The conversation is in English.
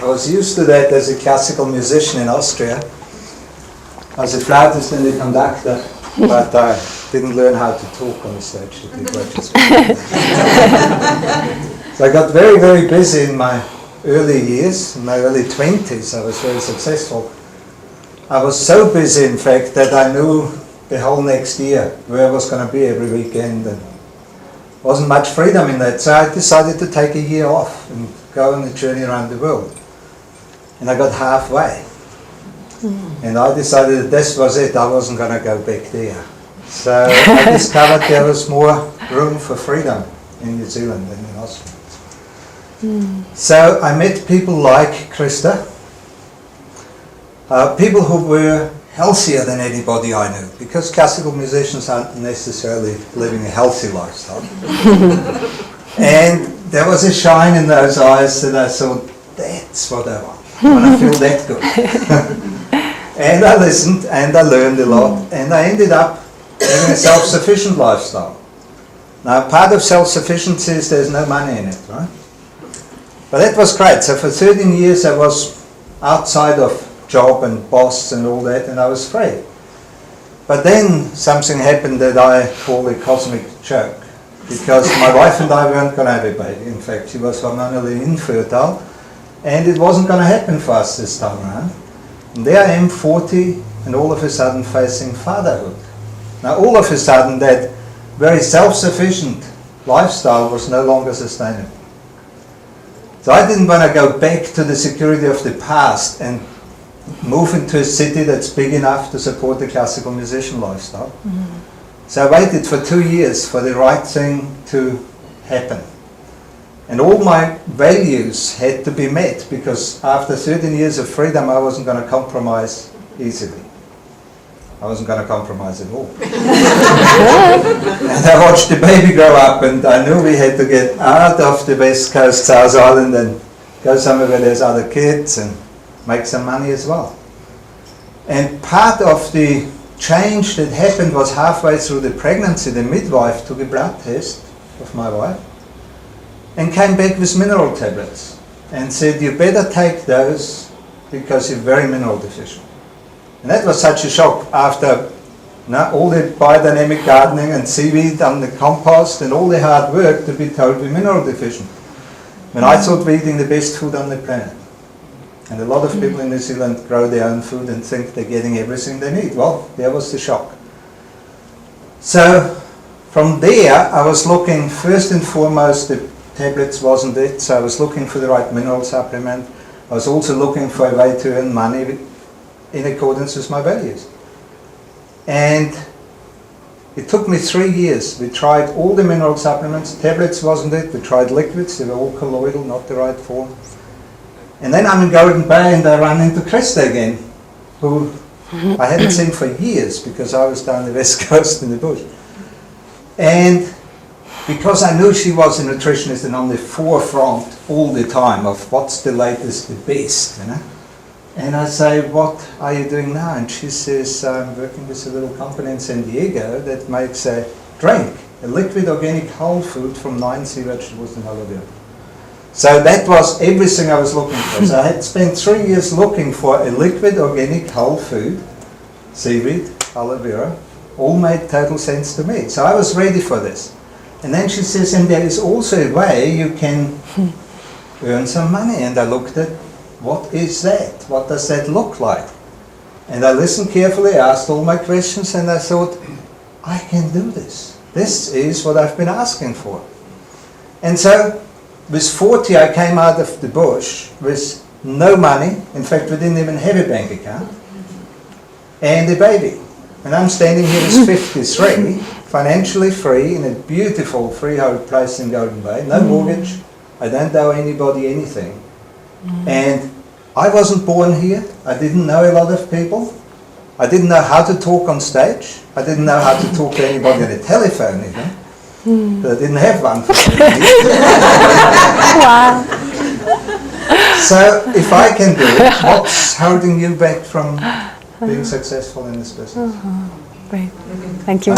I was used to that as a classical musician in Austria. I was a flautist and a conductor, but I didn't learn how to talk on the stage. So I got very, very busy in my early years, in my early 20s. I was very successful. I was so busy, in fact, that I knew the whole next year where I was going to be every weekend, and wasn't much freedom in that. So I decided to take a year off and go on a journey around the world. And I got halfway. And I decided that this was it. I wasn't going to go back there. So I discovered there was more room for freedom in New Zealand than in Austria. So I met people like Krista, people who were healthier than anybody I knew, because classical musicians aren't necessarily living a healthy lifestyle. And there was a shine in those eyes that I thought, that's what I want. I want to feel that good. And I listened and I learned a lot, and I ended up having a self-sufficient lifestyle. Now, part of self-sufficiency is there's no money in it, right? But that was great. So for 13 years I was outside of job and boss and all that, and I was free. But then something happened that I call a cosmic joke, because my wife and I weren't going to have a baby. In fact, she was hormonally infertile, and it wasn't going to happen for us this time around. And there I am, 40, and all of a sudden facing fatherhood. Now all of a sudden that very self-sufficient lifestyle was no longer sustainable. So I didn't want to go back to the security of the past and move into a city that's big enough to support the classical musician lifestyle. So I waited for 2 years for the right thing to happen. And all my values had to be met, because after 13 years of freedom I wasn't going to compromise easily. I wasn't going to compromise at all. And I watched the baby grow up, and I knew we had to get out of the West Coast, South Island, and go somewhere where there's other kids and make some money as well. And part of the change that happened was halfway through the pregnancy. The midwife took a blood test of my wife and came back with mineral tablets and said, you better take those because you're very mineral deficient. And that was such a shock after all the biodynamic gardening and seaweed on the compost and all the hard work to be told we're mineral deficient. When I thought we're eating the best food on the planet. And a lot of people in New Zealand grow their own food and think they're getting everything they need. Well, there was the shock. So from there I was looking, first and foremost, the tablets wasn't it, so I was looking for the right mineral supplement. I was also looking for a way to earn money in accordance with my values. And it took me 3 years. We tried all the mineral supplements. Tablets wasn't it. We tried liquids. They were all colloidal, not the right form. And then I'm in Golden Bay and I run into Krista again, who I hadn't seen for years because I was down the West Coast in the bush. And because I knew she was a nutritionist and on the forefront all the time of what's the latest, the best, you know. And I say, what are you doing now? And she says, I'm working with a little company in San Diego that makes a drink, a liquid organic whole food from 9 sea vegetables and aloe vera. So that was everything I was looking for. So I had spent 3 years looking for a liquid organic whole food, seaweed, aloe vera, all made total sense to me. So I was ready for this. And then she says, and there is also a way you can earn some money. And I looked at, what is that? What does that look like? And I listened carefully, asked all my questions, and I thought, I can do this. This is what I've been asking for. And so, with 40, I came out of the bush with no money. In fact, we didn't even have a bank account. And a baby. And I'm standing here as 53, financially free, in a beautiful freehold place in Golden Bay. No mortgage. I don't owe anybody anything. And I wasn't born here. I didn't know a lot of people. I didn't know how to talk on stage. I didn't know how to talk to anybody on the telephone even. But I didn't have one for 20 years. Wow. So if I can do it, what's holding you back from being successful in this business? Great. Thank you.